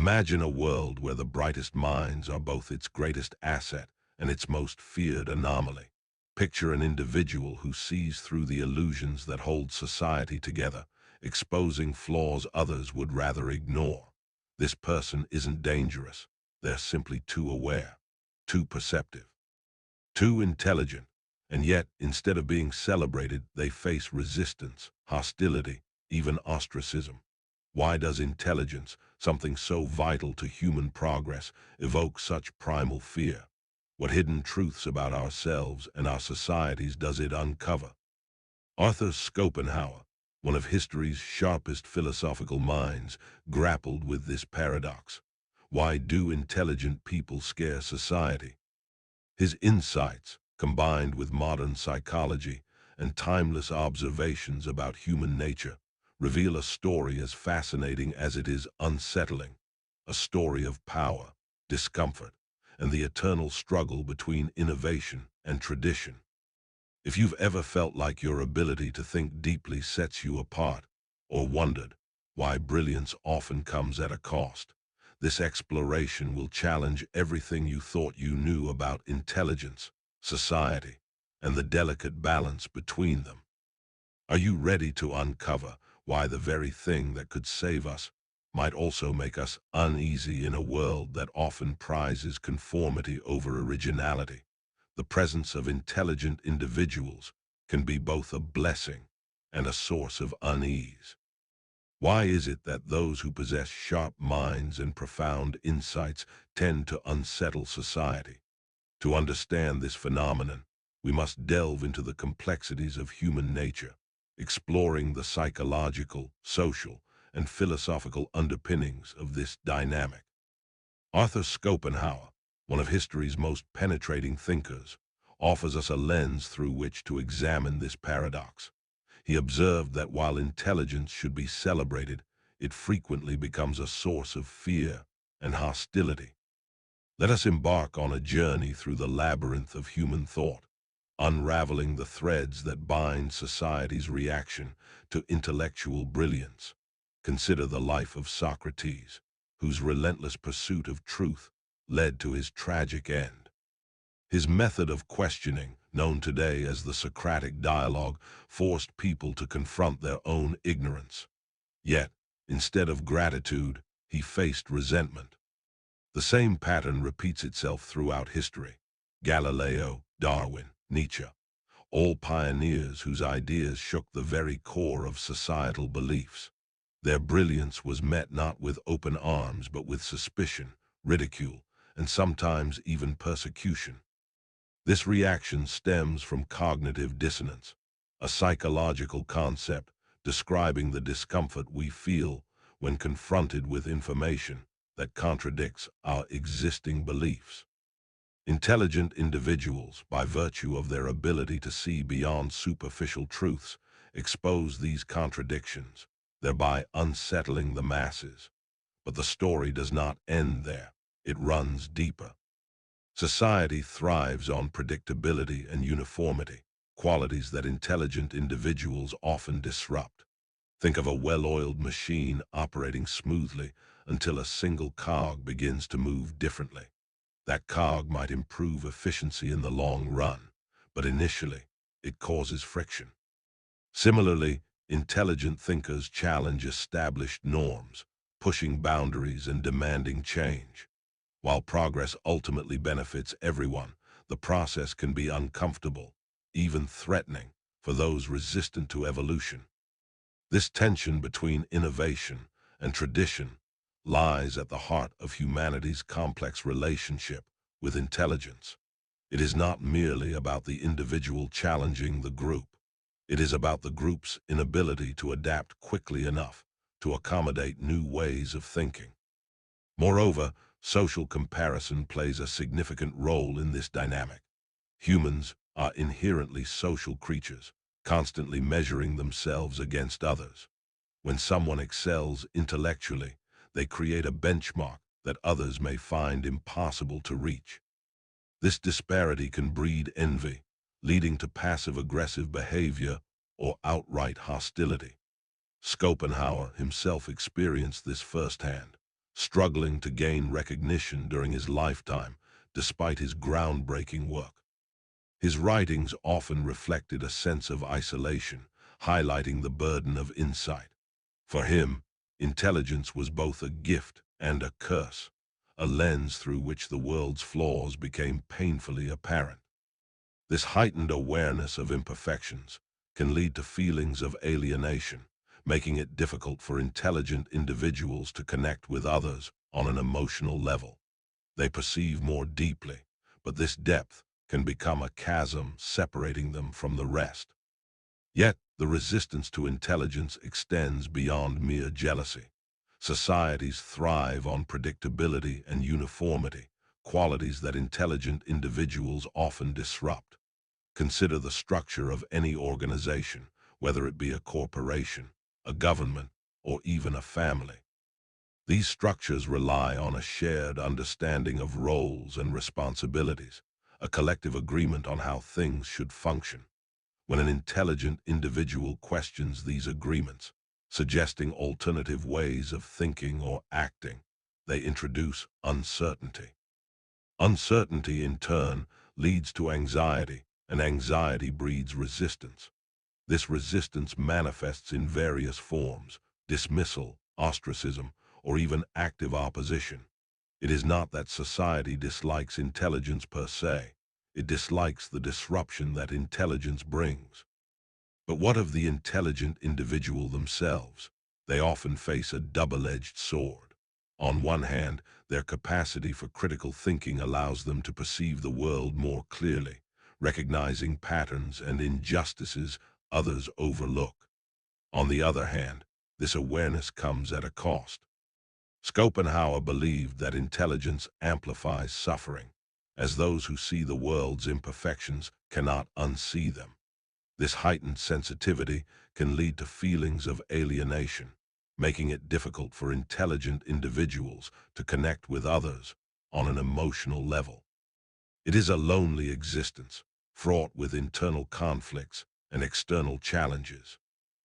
Imagine a world where the brightest minds are both its greatest asset and its most feared anomaly. Picture an individual who sees through the illusions that hold society together, exposing flaws others would rather ignore. This person isn't dangerous. They're simply too aware, too perceptive, too intelligent. And yet, instead of being celebrated, they face resistance, hostility, even ostracism. Why does intelligence, something so vital to human progress, evoke such primal fear? What hidden truths about ourselves and our societies does it uncover? Arthur Schopenhauer, one of history's sharpest philosophical minds, grappled with this paradox. Why do intelligent people scare society? His insights, combined with modern psychology and timeless observations about human nature, reveal a story as fascinating as it is unsettling, a story of power, discomfort, and the eternal struggle between innovation and tradition. If you've ever felt like your ability to think deeply sets you apart, or wondered why brilliance often comes at a cost, this exploration will challenge everything you thought you knew about intelligence, society, and the delicate balance between them. Are you ready to uncover why the very thing that could save us might also make us uneasy in a world that often prizes conformity over originality? The presence of intelligent individuals can be both a blessing and a source of unease. Why is it that those who possess sharp minds and profound insights tend to unsettle society? To understand this phenomenon, we must delve into the complexities of human nature, exploring the psychological, social, and philosophical underpinnings of this dynamic. Arthur Schopenhauer, one of history's most penetrating thinkers, offers us a lens through which to examine this paradox. He observed that while intelligence should be celebrated, it frequently becomes a source of fear and hostility. Let us embark on a journey through the labyrinth of human thought, unraveling the threads that bind society's reaction to intellectual brilliance. Consider the life of Socrates, whose relentless pursuit of truth led to his tragic end. His method of questioning, known today as the Socratic dialogue, forced people to confront their own ignorance. Yet, instead of gratitude, he faced resentment. The same pattern repeats itself throughout history. Galileo, Darwin, Nietzsche, all pioneers whose ideas shook the very core of societal beliefs. Their brilliance was met not with open arms but with suspicion, ridicule, and sometimes even persecution. This reaction stems from cognitive dissonance, a psychological concept describing the discomfort we feel when confronted with information that contradicts our existing beliefs. Intelligent individuals, by virtue of their ability to see beyond superficial truths, expose these contradictions, thereby unsettling the masses. But the story does not end there. It runs deeper. Society thrives on predictability and uniformity, qualities that intelligent individuals often disrupt. Think of a well-oiled machine operating smoothly until a single cog begins to move differently. That cog might improve efficiency in the long run, but initially, it causes friction. Similarly, intelligent thinkers challenge established norms, pushing boundaries and demanding change. While progress ultimately benefits everyone, the process can be uncomfortable, even threatening, for those resistant to evolution. This tension between innovation and tradition lies at the heart of humanity's complex relationship with intelligence. It is not merely about the individual challenging the group. It is about the group's inability to adapt quickly enough to accommodate new ways of thinking. Moreover, social comparison plays a significant role in this dynamic. Humans are inherently social creatures, constantly measuring themselves against others. When someone excels intellectually, they create a benchmark that others may find impossible to reach. This disparity can breed envy, leading to passive-aggressive behavior or outright hostility. Schopenhauer himself experienced this firsthand, struggling to gain recognition during his lifetime despite his groundbreaking work. His writings often reflected a sense of isolation, highlighting the burden of insight. For him, intelligence was both a gift and a curse, a lens through which the world's flaws became painfully apparent. This heightened awareness of imperfections can lead to feelings of alienation, making it difficult for intelligent individuals to connect with others on an emotional level. They perceive more deeply, but this depth can become a chasm separating them from the rest. Yet, the resistance to intelligence extends beyond mere jealousy. Societies thrive on predictability and uniformity, qualities that intelligent individuals often disrupt. Consider the structure of any organization, whether it be a corporation, a government, or even a family. These structures rely on a shared understanding of roles and responsibilities, a collective agreement on how things should function. When an intelligent individual questions these agreements, suggesting alternative ways of thinking or acting, they introduce uncertainty. Uncertainty, in turn, leads to anxiety, and anxiety breeds resistance. This resistance manifests in various forms: dismissal, ostracism, or even active opposition. It is not that society dislikes intelligence per se. It dislikes the disruption that intelligence brings. But what of the intelligent individual themselves? They often face a double-edged sword. On one hand, their capacity for critical thinking allows them to perceive the world more clearly, recognizing patterns and injustices others overlook. On the other hand, this awareness comes at a cost. Schopenhauer believed that intelligence amplifies suffering, as those who see the world's imperfections cannot unsee them. This heightened sensitivity can lead to feelings of alienation, making it difficult for intelligent individuals to connect with others on an emotional level. It is a lonely existence, fraught with internal conflicts and external challenges.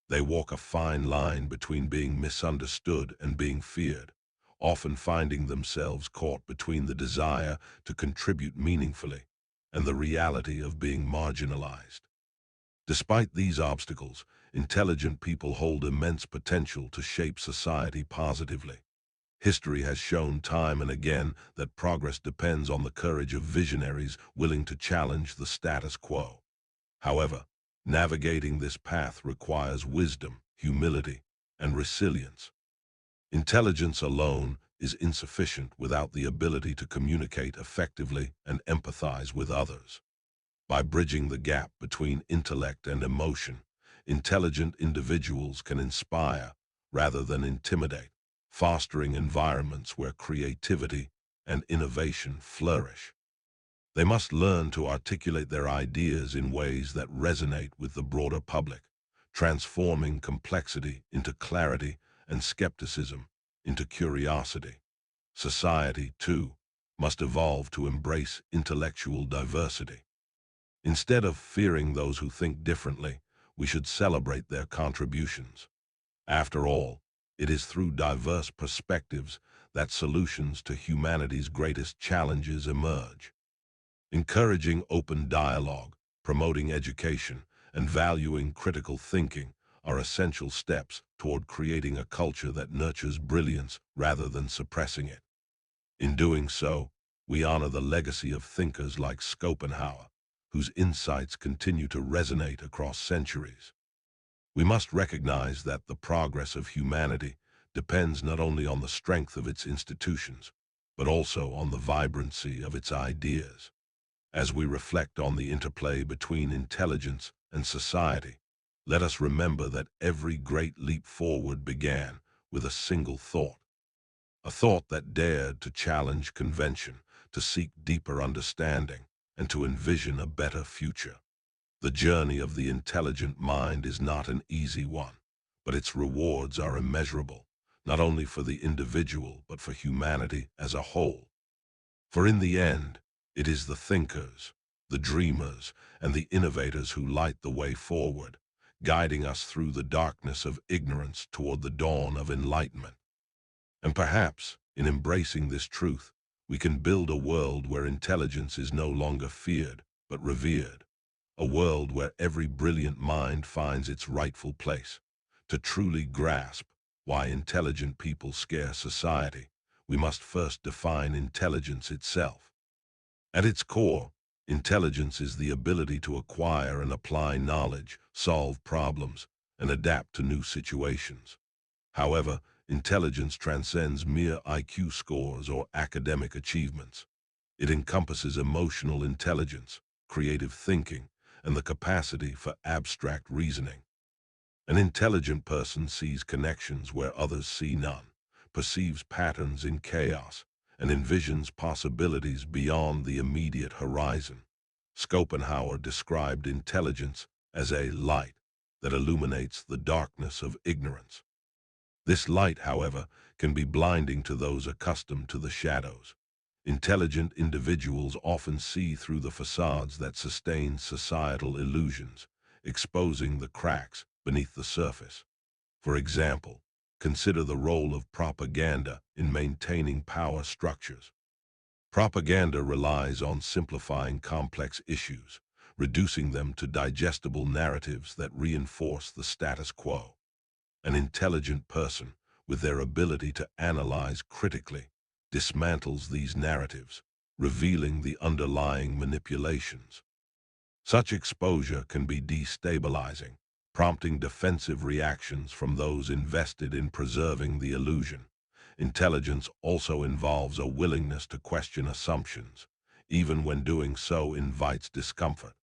They walk a fine line between being misunderstood and being feared, often finding themselves caught between the desire to contribute meaningfully and the reality of being marginalized. Despite these obstacles, intelligent people hold immense potential to shape society positively. History has shown time and again that progress depends on the courage of visionaries willing to challenge the status quo. However, navigating this path requires wisdom, humility, and resilience. Intelligence alone is insufficient without the ability to communicate effectively and empathize with others. By bridging the gap between intellect and emotion, intelligent individuals can inspire rather than intimidate, fostering environments where creativity and innovation flourish. They must learn to articulate their ideas in ways that resonate with the broader public, transforming complexity into clarity and skepticism into curiosity. Society, too, must evolve to embrace intellectual diversity. Instead of fearing those who think differently, we should celebrate their contributions. After all, it is through diverse perspectives that solutions to humanity's greatest challenges emerge. Encouraging open dialogue, promoting education, and valuing critical thinking are essential steps toward creating a culture that nurtures brilliance rather than suppressing it. In doing so, we honor the legacy of thinkers like Schopenhauer, whose insights continue to resonate across centuries. We must recognize that the progress of humanity depends not only on the strength of its institutions, but also on the vibrancy of its ideas. As we reflect on the interplay between intelligence and society, let us remember that every great leap forward began with a single thought, a thought that dared to challenge convention, to seek deeper understanding, and to envision a better future. The journey of the intelligent mind is not an easy one, but its rewards are immeasurable, not only for the individual, but for humanity as a whole. For in the end, it is the thinkers, the dreamers, and the innovators who light the way forward, guiding us through the darkness of ignorance toward the dawn of enlightenment. And perhaps, In embracing this truth, we can build a world where intelligence is no longer feared, but revered. A world where every brilliant mind finds its rightful place. To truly grasp why intelligent people scare society, we must first define intelligence itself. At its core, intelligence is the ability to acquire and apply knowledge, solve problems, and adapt to new situations. However, intelligence transcends mere IQ scores or academic achievements. It encompasses emotional intelligence, creative thinking, and the capacity for abstract reasoning. An intelligent person sees connections where others see none, perceives patterns in chaos, and envisions possibilities beyond the immediate horizon. Schopenhauer described intelligence as a light that illuminates the darkness of ignorance. This light, however, can be blinding to those accustomed to the shadows. Intelligent individuals often see through the facades that sustain societal illusions, exposing the cracks beneath the surface. For example, consider the role of propaganda in maintaining power structures. Propaganda relies on simplifying complex issues, reducing them to digestible narratives that reinforce the status quo. An intelligent person, with their ability to analyze critically, dismantles these narratives, revealing the underlying manipulations. Such exposure can be destabilizing, prompting defensive reactions from those invested in preserving the illusion. Intelligence also involves a willingness to question assumptions, even when doing so invites discomfort.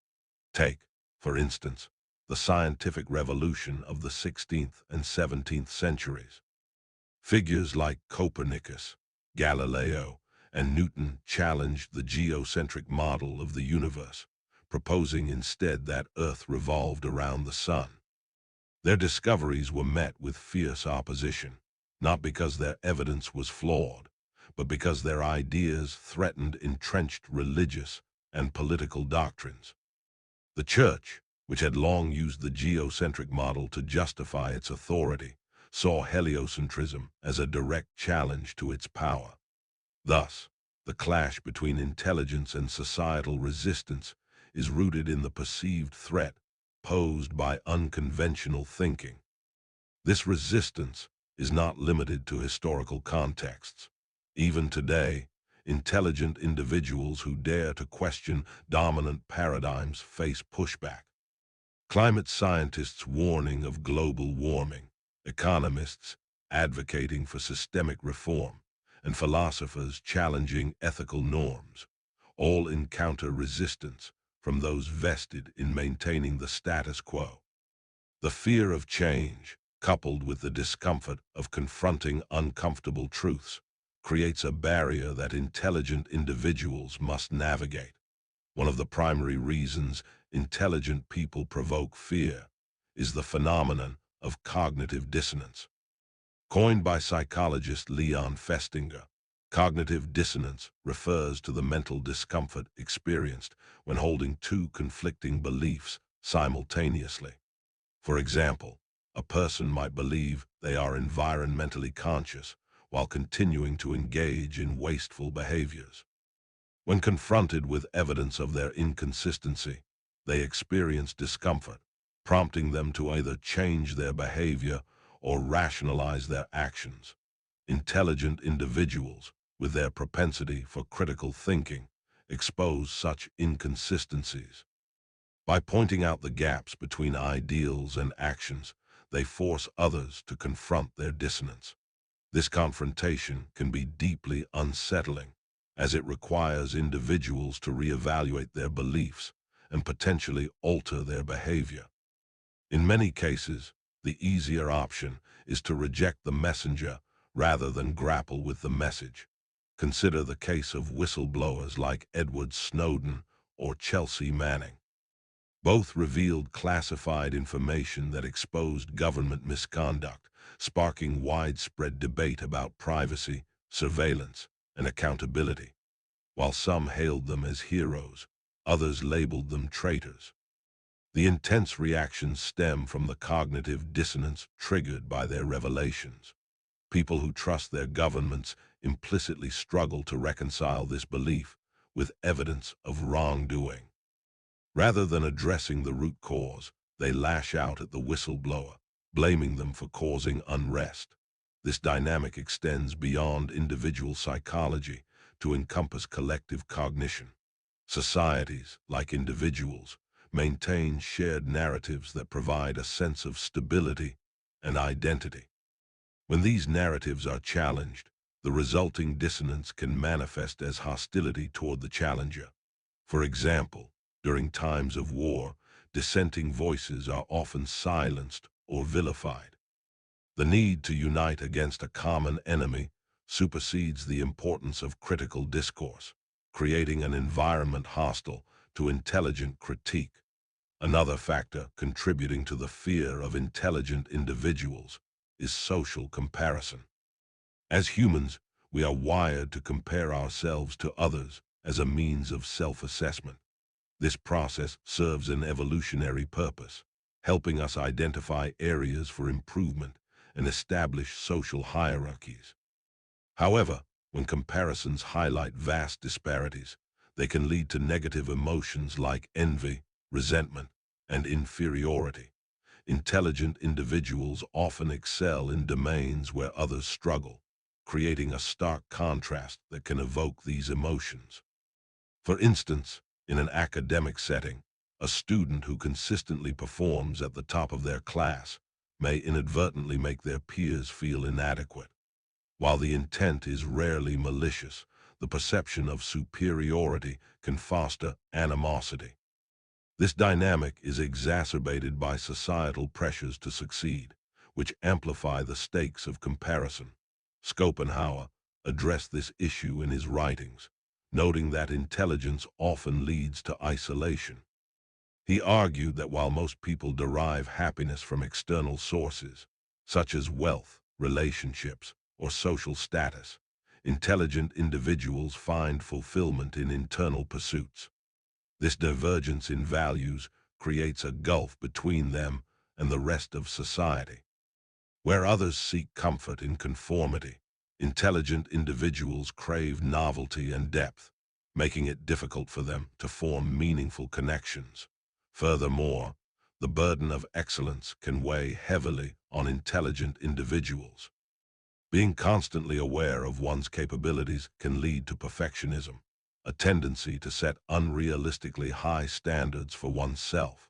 Take, for instance, the scientific revolution of the 16th and 17th centuries. Figures like Copernicus, Galileo, and Newton challenged the geocentric model of the universe, proposing instead that Earth revolved around the sun. Their discoveries were met with fierce opposition, not because their evidence was flawed, but because their ideas threatened entrenched religious and political doctrines. The Church, which had long used the geocentric model to justify its authority, saw heliocentrism as a direct challenge to its power. Thus, the clash between intelligence and societal resistance is rooted in the perceived threat posed by unconventional thinking. This resistance is not limited to historical contexts. Even today, intelligent individuals who dare to question dominant paradigms face pushback. Climate scientists warning of global warming, economists advocating for systemic reform, and philosophers challenging ethical norms, all encounter resistance from those vested in maintaining the status quo. The fear of change, coupled with the discomfort of confronting uncomfortable truths, creates a barrier that intelligent individuals must navigate. One of the primary reasons intelligent people provoke fear is the phenomenon of cognitive dissonance. Coined by psychologist Leon Festinger, cognitive dissonance refers to the mental discomfort experienced when holding two conflicting beliefs simultaneously. For example, a person might believe they are environmentally conscious while continuing to engage in wasteful behaviors. When confronted with evidence of their inconsistency, they experience discomfort, prompting them to either change their behavior or rationalize their actions. Intelligent individuals, with their propensity for critical thinking, expose such inconsistencies. By pointing out the gaps between ideals and actions, they force others to confront their dissonance. This confrontation can be deeply unsettling, as it requires individuals to reevaluate their beliefs and potentially alter their behavior. In many cases, the easier option is to reject the messenger rather than grapple with the message. Consider the case of whistleblowers like Edward Snowden or Chelsea Manning. Both revealed classified information that exposed government misconduct, sparking widespread debate about privacy, surveillance, and accountability. While some hailed them as heroes, others labeled them traitors. The intense reactions stem from the cognitive dissonance triggered by their revelations. People who trust their governments implicitly struggle to reconcile this belief with evidence of wrongdoing. Rather than addressing the root cause, they lash out at the whistleblower, blaming them for causing unrest. This dynamic extends beyond individual psychology to encompass collective cognition. Societies, like individuals, maintain shared narratives that provide a sense of stability and identity. When these narratives are challenged, the resulting dissonance can manifest as hostility toward the challenger. For example, during times of war, dissenting voices are often silenced or vilified. The need to unite against a common enemy supersedes the importance of critical discourse, creating an environment hostile to intelligent critique. Another factor contributing to the fear of intelligent individuals is social comparison. As humans, we are wired to compare ourselves to others as a means of self-assessment. This process serves an evolutionary purpose, helping us identify areas for improvement and establish social hierarchies. However, when comparisons highlight vast disparities, they can lead to negative emotions like envy, resentment, and inferiority. Intelligent individuals often excel in domains where others struggle, creating a stark contrast that can evoke these emotions. For instance, in an academic setting, a student who consistently performs at the top of their class may inadvertently make their peers feel inadequate. While the intent is rarely malicious, the perception of superiority can foster animosity. This dynamic is exacerbated by societal pressures to succeed, which amplify the stakes of comparison. Schopenhauer addressed this issue in his writings, noting that intelligence often leads to isolation. He argued that while most people derive happiness from external sources, such as wealth, relationships, or social status, intelligent individuals find fulfillment in internal pursuits. This divergence in values creates a gulf between them and the rest of society. Where others seek comfort in conformity, intelligent individuals crave novelty and depth, making it difficult for them to form meaningful connections. Furthermore, the burden of excellence can weigh heavily on intelligent individuals. Being constantly aware of one's capabilities can lead to perfectionism, a tendency to set unrealistically high standards for oneself.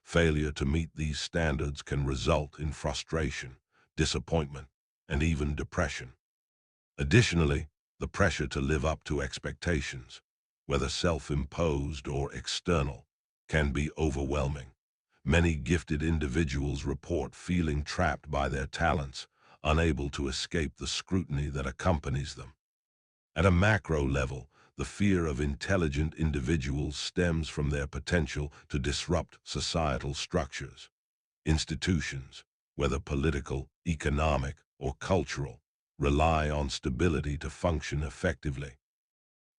Failure to meet these standards can result in frustration, disappointment, and even depression. Additionally, the pressure to live up to expectations, whether self-imposed or external, can be overwhelming. Many gifted individuals report feeling trapped by their talents, unable to escape the scrutiny that accompanies them. At a macro level, the fear of intelligent individuals stems from their potential to disrupt societal structures. Institutions, whether political, economic, or cultural, rely on stability to function effectively.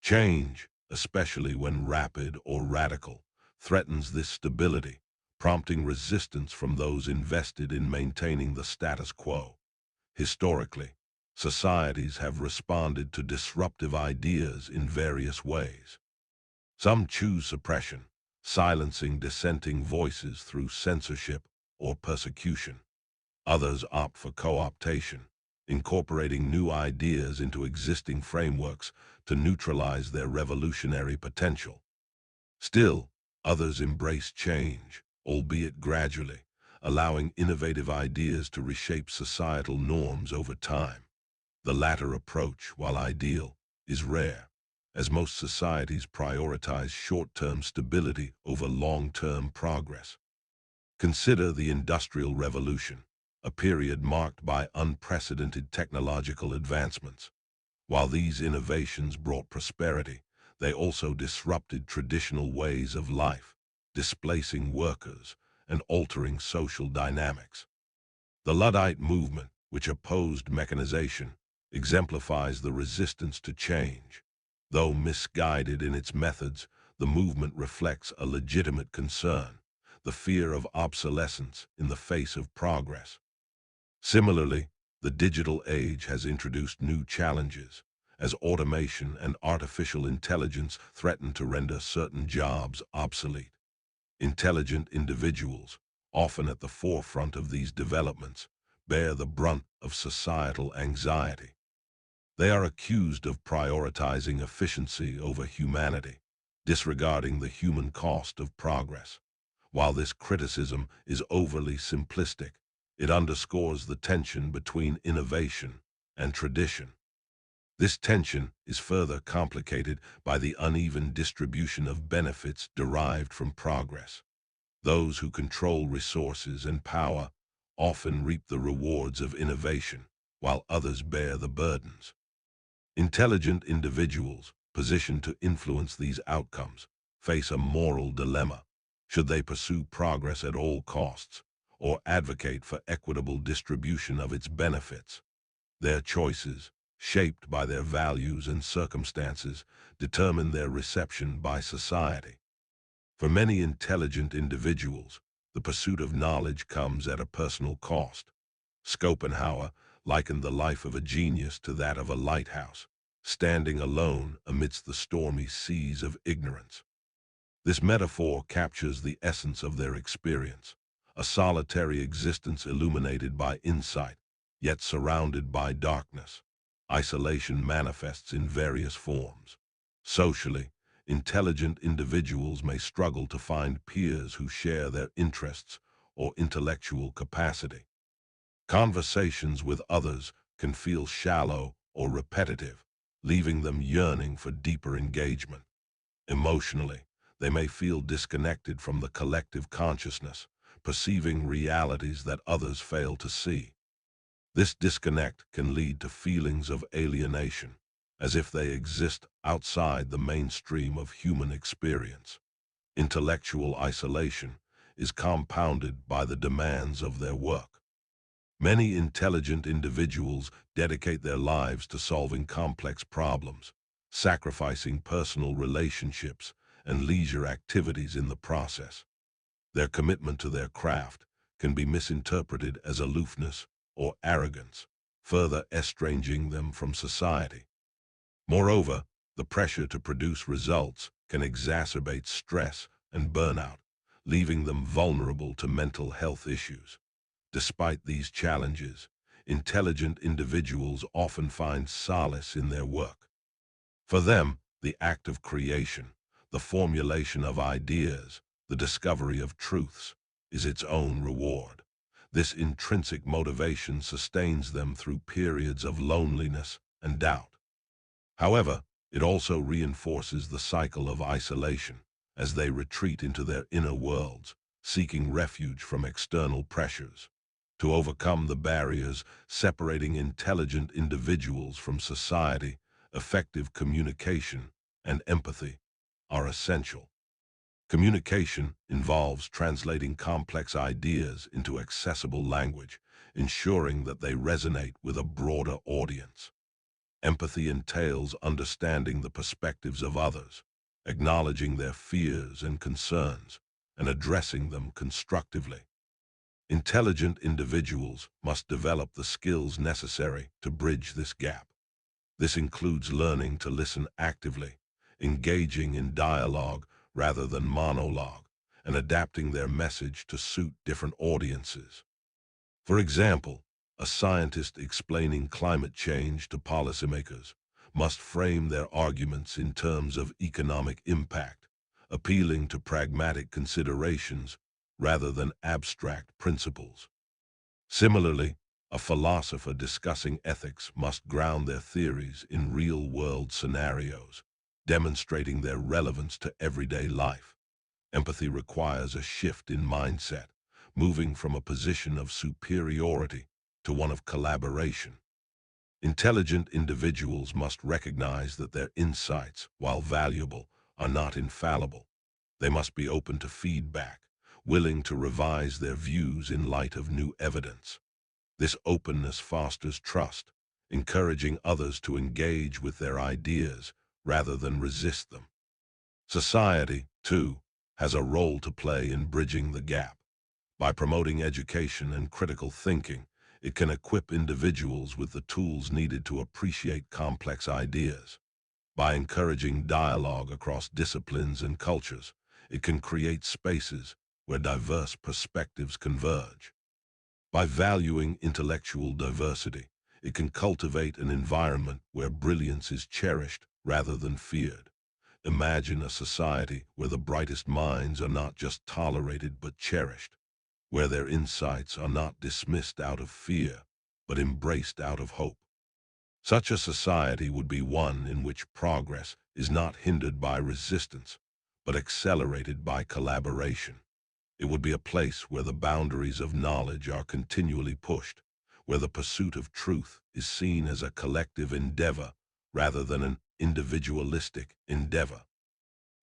Change, especially when rapid or radical, threatens this stability, prompting resistance from those invested in maintaining the status quo. Historically, societies have responded to disruptive ideas in various ways. Some choose suppression, silencing dissenting voices through censorship or persecution. Others opt for co-optation, incorporating new ideas into existing frameworks to neutralize their revolutionary potential. Still, others embrace change, albeit gradually, allowing innovative ideas to reshape societal norms over time. The latter approach, while ideal, is rare, as most societies prioritize short-term stability over long-term progress. Consider the Industrial Revolution, a period marked by unprecedented technological advancements. While these innovations brought prosperity, they also disrupted traditional ways of life, displacing workers and altering social dynamics. The Luddite movement, which opposed mechanization, exemplifies the resistance to change. Though misguided in its methods, the movement reflects a legitimate concern, the fear of obsolescence in the face of progress. Similarly, The digital age has introduced new challenges, as automation and artificial intelligence threaten to render certain jobs obsolete. Intelligent individuals, often at the forefront of these developments, bear the brunt of societal anxiety. They are accused of prioritizing efficiency over humanity, disregarding the human cost of progress. While this criticism is overly simplistic, it underscores the tension between innovation and tradition. This tension is further complicated by the uneven distribution of benefits derived from progress. Those who control resources and power often reap the rewards of innovation, while others bear the burdens. Intelligent individuals, positioned to influence these outcomes, face a moral dilemma. Should they pursue progress at all costs, or advocate for equitable distribution of its benefits? Their choices, shaped by their values and circumstances, determine their reception by society. For many intelligent individuals, the pursuit of knowledge comes at a personal cost. Schopenhauer likened the life of a genius to that of a lighthouse, standing alone amidst the stormy seas of ignorance. This metaphor captures the essence of their experience, a solitary existence illuminated by insight, yet surrounded by darkness. Isolation manifests in various forms. Socially, intelligent individuals may struggle to find peers who share their interests or intellectual capacity. Conversations with others can feel shallow or repetitive, leaving them yearning for deeper engagement. Emotionally, they may feel disconnected from the collective consciousness, perceiving realities that others fail to see. This disconnect can lead to feelings of alienation, as if they exist outside the mainstream of human experience. Intellectual isolation is compounded by the demands of their work. Many intelligent individuals dedicate their lives to solving complex problems, sacrificing personal relationships and leisure activities in the process. Their commitment to their craft can be misinterpreted as aloofness or arrogance, further estranging them from society. Moreover, the pressure to produce results can exacerbate stress and burnout, leaving them vulnerable to mental health issues. Despite these challenges, intelligent individuals often find solace in their work. For them, the act of creation, the formulation of ideas, the discovery of truths, is its own reward. This intrinsic motivation sustains them through periods of loneliness and doubt. However, it also reinforces the cycle of isolation as they retreat into their inner worlds, seeking refuge from external pressures. To overcome the barriers separating intelligent individuals from society, effective communication and empathy are essential. Communication involves translating complex ideas into accessible language, ensuring that they resonate with a broader audience. Empathy entails understanding the perspectives of others, acknowledging their fears and concerns, and addressing them constructively. Intelligent individuals must develop the skills necessary to bridge this gap. This includes learning to listen actively, engaging in dialogue rather than monologue, and adapting their message to suit different audiences. For example, a scientist explaining climate change to policymakers must frame their arguments in terms of economic impact, appealing to pragmatic considerations rather than abstract principles. Similarly, a philosopher discussing ethics must ground their theories in real-world scenarios, demonstrating their relevance to everyday life. Empathy requires a shift in mindset, moving from a position of superiority to one of collaboration. Intelligent individuals must recognize that their insights, while valuable, are not infallible. They must be open to feedback, willing to revise their views in light of new evidence. This openness fosters trust, encouraging others to engage with their ideas rather than resist them. Society, too, has a role to play in bridging the gap. By promoting education and critical thinking, It can equip individuals with the tools needed to appreciate complex ideas. By encouraging dialogue across disciplines and cultures, it can create spaces where diverse perspectives converge. By valuing intellectual diversity, it can cultivate an environment where brilliance is cherished rather than feared. Imagine a society where the brightest minds are not just tolerated but cherished, where their insights are not dismissed out of fear, but embraced out of hope. Such a society would be one in which progress is not hindered by resistance, but accelerated by collaboration. It would be a place where the boundaries of knowledge are continually pushed, where the pursuit of truth is seen as a collective endeavor rather than an individualistic endeavor.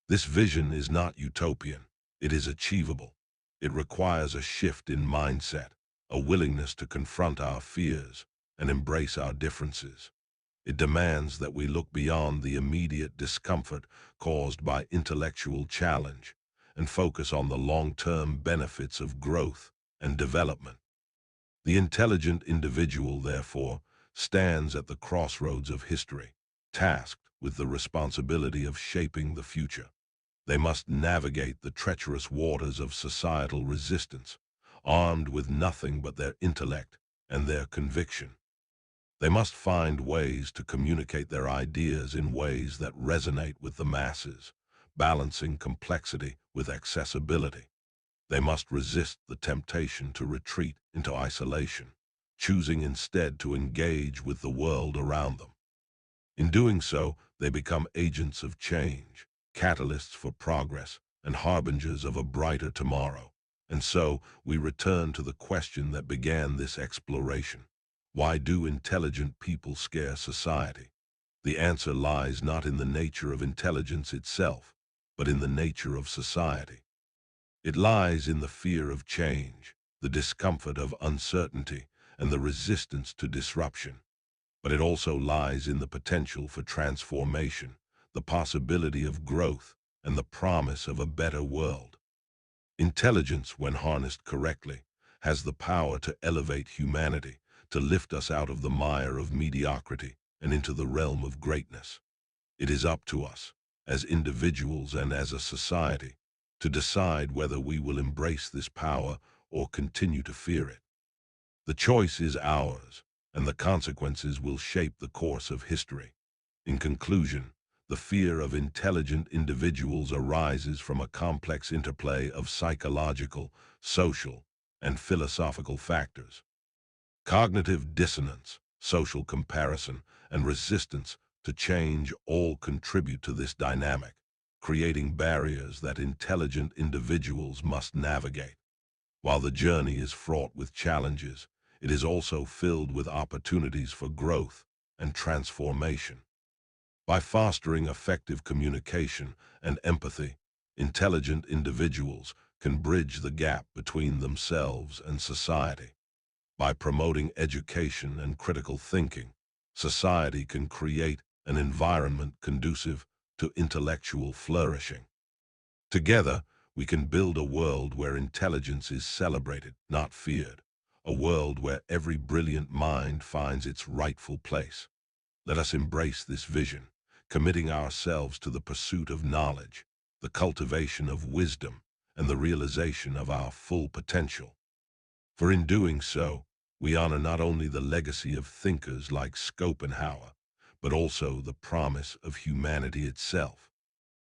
This vision is not utopian. It is achievable. It requires a shift in mindset, a willingness to confront our fears and embrace our differences. It demands that we look beyond the immediate discomfort caused by intellectual challenge and focus on the long-term benefits of growth and development. The intelligent individual, therefore, stands at the crossroads of history, tasked with the responsibility of shaping the future. They must navigate the treacherous waters of societal resistance, armed with nothing but their intellect and their conviction. They must find ways to communicate their ideas in ways that resonate with the masses, balancing complexity with accessibility. They must resist the temptation to retreat into isolation, choosing instead to engage with the world around them. In doing so, they become agents of change, catalysts for progress, and harbingers of a brighter tomorrow. And so, we return to the question that began this exploration. Why do intelligent people scare society? The answer lies not in the nature of intelligence itself, but in the nature of society. It lies in the fear of change, the discomfort of uncertainty, and the resistance to disruption. But it also lies in the potential for transformation, the possibility of growth, and the promise of a better world. Intelligence, when harnessed correctly, has the power to elevate humanity, to lift us out of the mire of mediocrity and into the realm of greatness. It is up to us, as individuals and as a society, to decide whether we will embrace this power or continue to fear it. The choice is ours, and the consequences will shape the course of history. In conclusion, the fear of intelligent individuals arises from a complex interplay of psychological, social, and philosophical factors. Cognitive dissonance, social comparison, and resistance to change all contribute to this dynamic, creating barriers that intelligent individuals must navigate. While the journey is fraught with challenges, it is also filled with opportunities for growth and transformation. By fostering effective communication and empathy, intelligent individuals can bridge the gap between themselves and society. By promoting education and critical thinking, society can create an environment conducive to intellectual flourishing. Together, we can build a world where intelligence is celebrated, not feared, a world where every brilliant mind finds its rightful place. Let us embrace this vision, committing ourselves to the pursuit of knowledge, the cultivation of wisdom, and the realization of our full potential. For in doing so, we honor not only the legacy of thinkers like Schopenhauer, but also the promise of humanity itself.